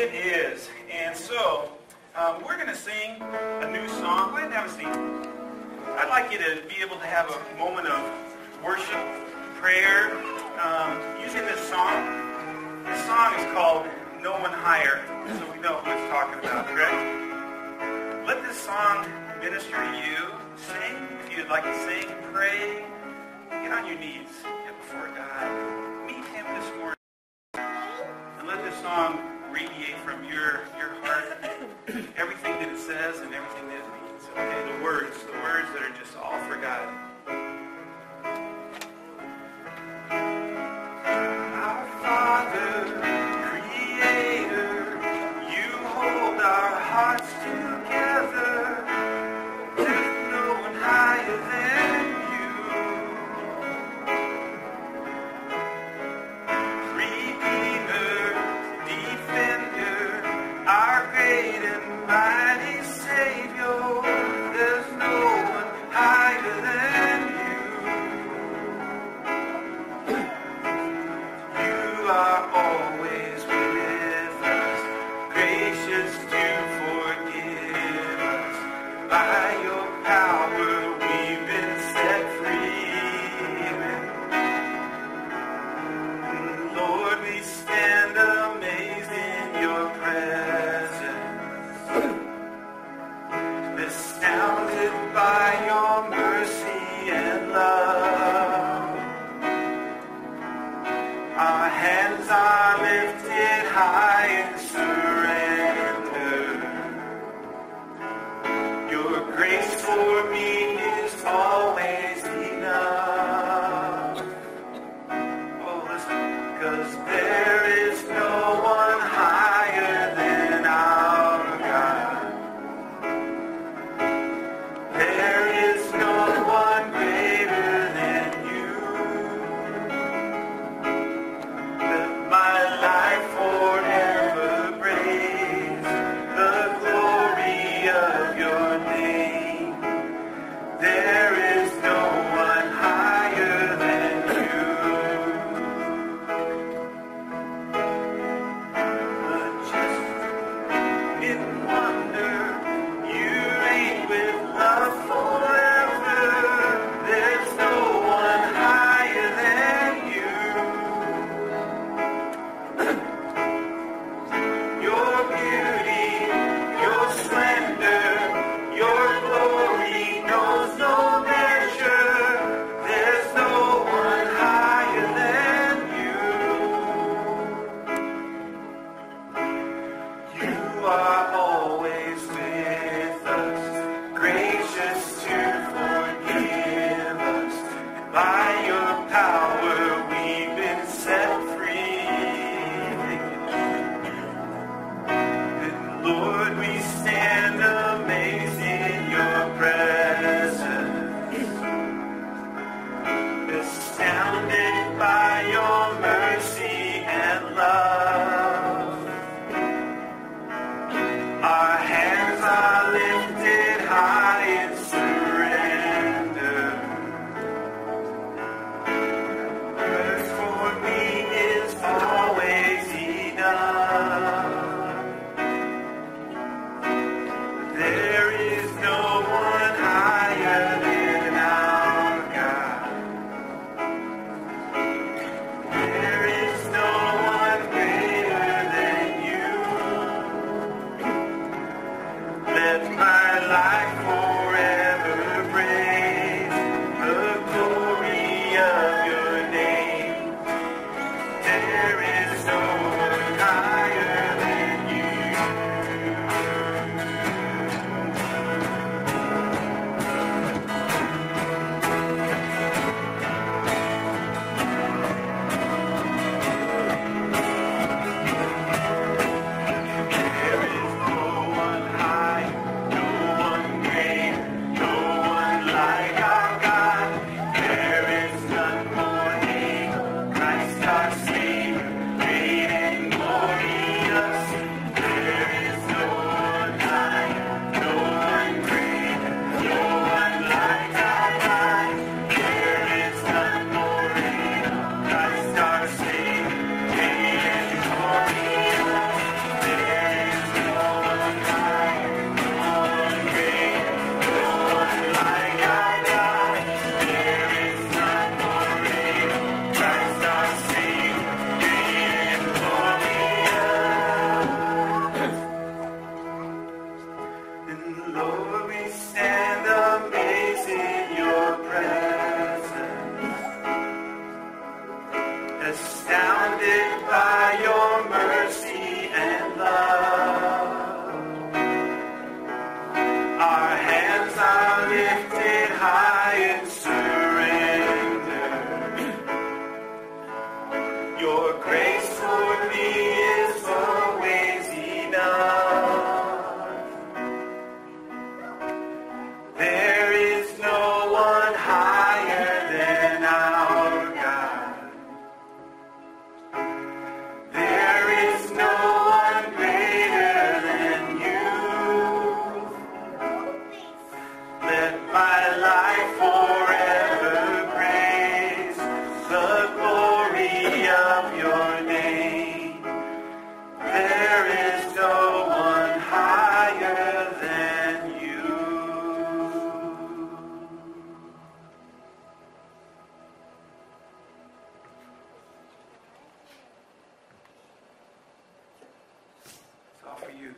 It is. And so, we're going to sing a new song. Go ahead and have a seat. I'd like you to be able to have a moment of worship, prayer, using this song. This song is called No One Higher, so we know who it's talking about, correct? Let this song minister to you. Sing, if you'd like to sing, pray. Get on your knees, get before God. Meet Him this morning. And let this song radiate from your heart everything that it says and everything that it means. Okay, the words that are just all for God. Our Father, Creator, you hold our hearts together. There's no one higher than you. Redeemer, Defender, our great and mighty Savior. There's no one higher than you. You are always with us, gracious to forgive us. By your power we've been set free. Lord, we stand amazed in your presence, astounded by your mercy and love. Our hands are lifted high in surrender. Your grace for me is always enough. Oh, listen, 'cause there is no one higher than our God. There is no one greater than you. Let my life forever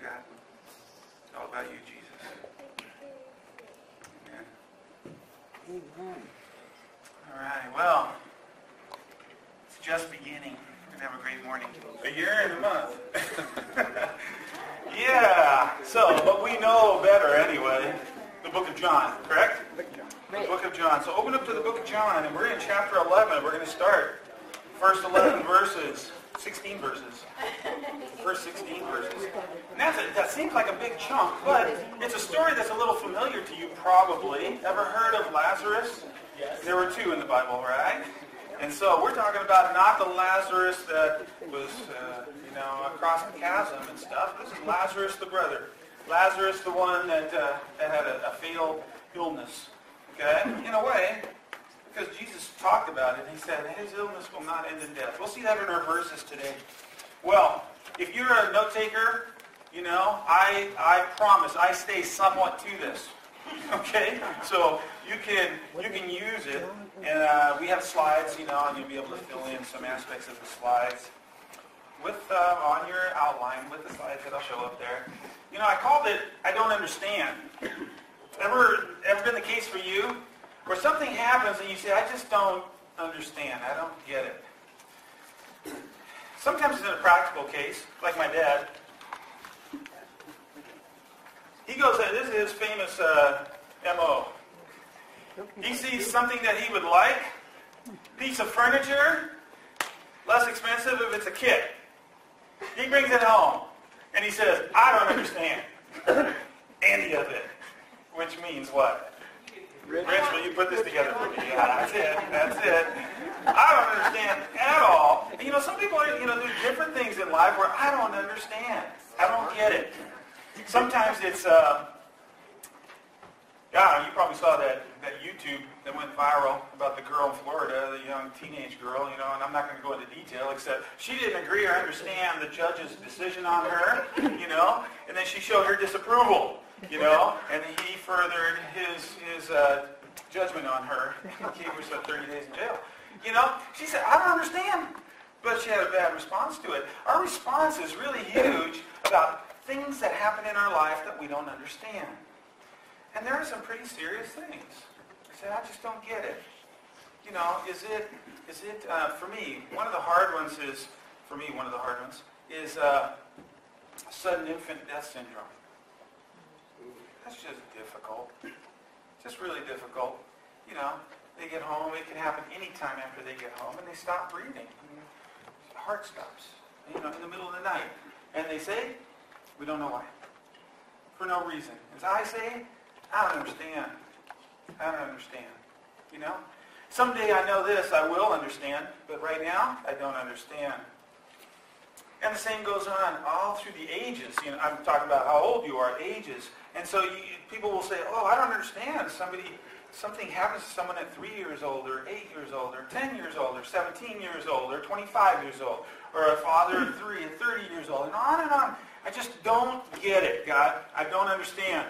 God. It's all about you, Jesus. Amen. Amen. All right, well, it's just beginning. We're going to have a great morning. A year and a month. Yeah, so, but we know better anyway. The book of John, correct? The book of John. So open up to the book of John, and we're in chapter 11. We're going to start first 11 verses, 16 verses. First 16 verses. And that seems like a big chunk, but it's a story that's a little familiar to you probably. Ever heard of Lazarus? Yes. There were two in the Bible, right? And so we're talking about not the Lazarus that was, across the chasm and stuff. This is Lazarus the brother. Lazarus the one that had a fatal illness. Okay? In a way, because Jesus talked about it. He said his illness will not end in death. We'll see that in our verses today. Well, if you're a note taker, I promise I stay somewhat to this. Okay? So you can use it. And we have slides, and you'll be able to fill in some aspects of the slides with on your outline with the slides that'll show up there. I called it I Don't Understand. Ever been the case for you? Where something happens and you say, I just don't understand. I don't get it. Sometimes it's in a practical case, like my dad. He goes, this is his famous M.O. He sees something that he would like, piece of furniture, less expensive if it's a kit. He brings it home, and he says, I don't understand any of it. Which means what? Rich, will you put this together for me? Yeah, that's it. I don't understand at all. And some people are, there's different things in life where I don't understand. I don't get it. Sometimes it's, you probably saw that YouTube that went viral about the girl in Florida, the young teenage girl, and I'm not going to go into detail, except she didn't agree or understand the judge's decision on her, and then she showed her disapproval, and he furthered his judgment on her. He gave her 30 days in jail. She said, I don't understand, but she had a bad response to it. Our response is really huge about things that happen in our life that we don't understand. And there are some pretty serious things. I said, I just don't get it. Is it for me, one of the hard ones is sudden infant death syndrome. That's just difficult. Just really difficult. They get home, it can happen any time after they get home, and they stop breathing. Heart stops, in the middle of the night. And they say, we don't know why. For no reason. As I say, I don't understand. Someday I know this, I will understand, but right now, I don't understand. And the same goes on all through the ages. I'm talking about how old you are, ages. And so people will say, I don't understand. Something happens to someone at 3 years old, or 8 years old, or 10 years old, or 17 years old, or 25 years old, or a father of 3 at 30 years old, and on and on. I just don't get it, God. I don't understand.